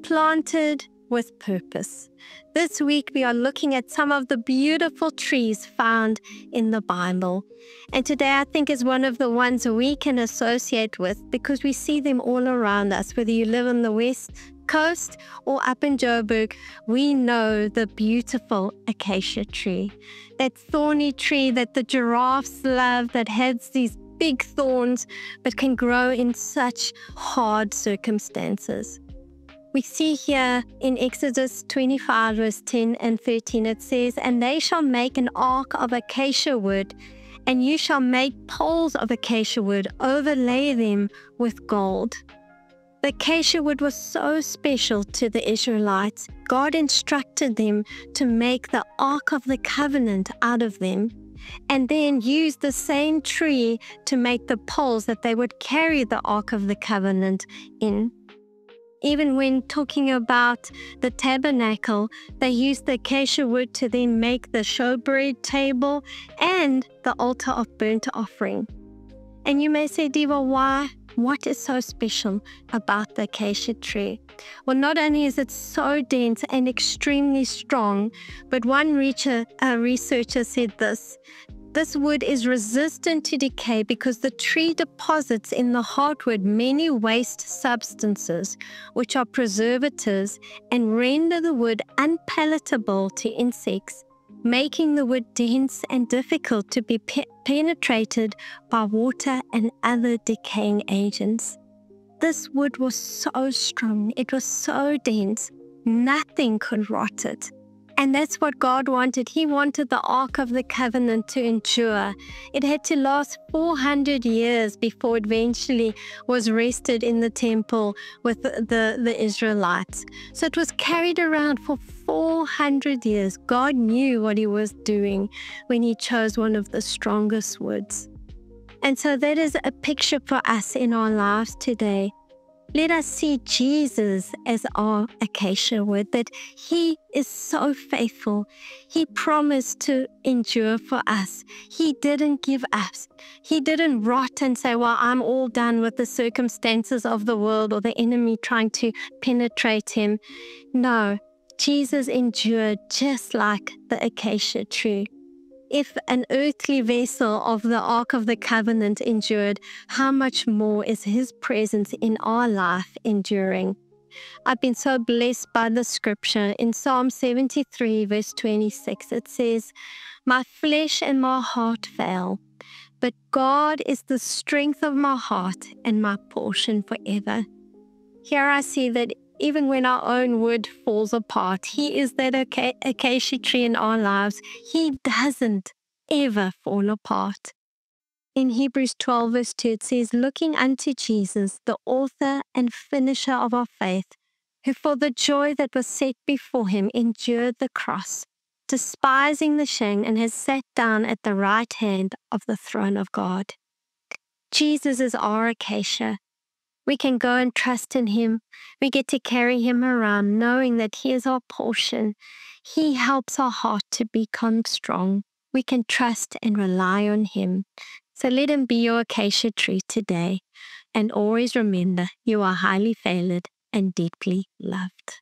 planted with purpose. This week we are looking at some of the beautiful trees found in the Bible. And today I think is one of the ones we can associate with because we see them all around us. Whether you live on the West Coast or up in Joburg, we know the beautiful acacia tree. That thorny tree that the giraffes love, that has these big thorns but can grow in such hard circumstances. We see here in Exodus 25 verse 10 and 13, it says, "And they shall make an ark of acacia wood, and you shall make poles of acacia wood, overlay them with gold." The acacia wood was so special to the Israelites. God instructed them to make the Ark of the Covenant out of them, and then use the same tree to make the poles that they would carry the Ark of the Covenant in. Even when talking about the tabernacle, they used the acacia wood to then make the showbread table and the altar of burnt offering. And you may say, Diva, why? What is so special about the acacia tree? Well, not only is it so dense and extremely strong, but one researcher said this wood is resistant to decay because the tree deposits in the heartwood many waste substances, which are preservatives and render the wood unpalatable to insects, making the wood dense and difficult to be penetrated by water and other decaying agents. This wood was so strong, it was so dense, nothing could rot it. And that's what God wanted. He wanted the Ark of the Covenant to endure. It had to last 400 years before it eventually was rested in the temple with the Israelites. So it was carried around for 400 years. God knew what He was doing when He chose one of the strongest woods. And so that is a picture for us in our lives today. Let us see Jesus as our acacia wood, that He is so faithful. He promised to endure for us. He didn't give up. He didn't rot and say, well, I'm all done with the circumstances of the world or the enemy trying to penetrate Him. No, Jesus endured just like the acacia tree. If an earthly vessel of the Ark of the Covenant endured, how much more is His presence in our life enduring? I've been so blessed by the scripture. In Psalm 73 verse 26, it says, "My flesh and my heart fail, but God is the strength of my heart and my portion forever." Here I see that even when our own wood falls apart, He is that acacia tree in our lives. He doesn't ever fall apart. In Hebrews 12 verse 2, it says, "Looking unto Jesus, the author and finisher of our faith, who for the joy that was set before Him endured the cross, despising the shame, and has sat down at the right hand of the throne of God." Jesus is our acacia. We can go and trust in Him. We get to carry Him around knowing that He is our portion. He helps our heart to become strong. We can trust and rely on Him. So let Him be your acacia tree today. And always remember, you are highly favored and deeply loved.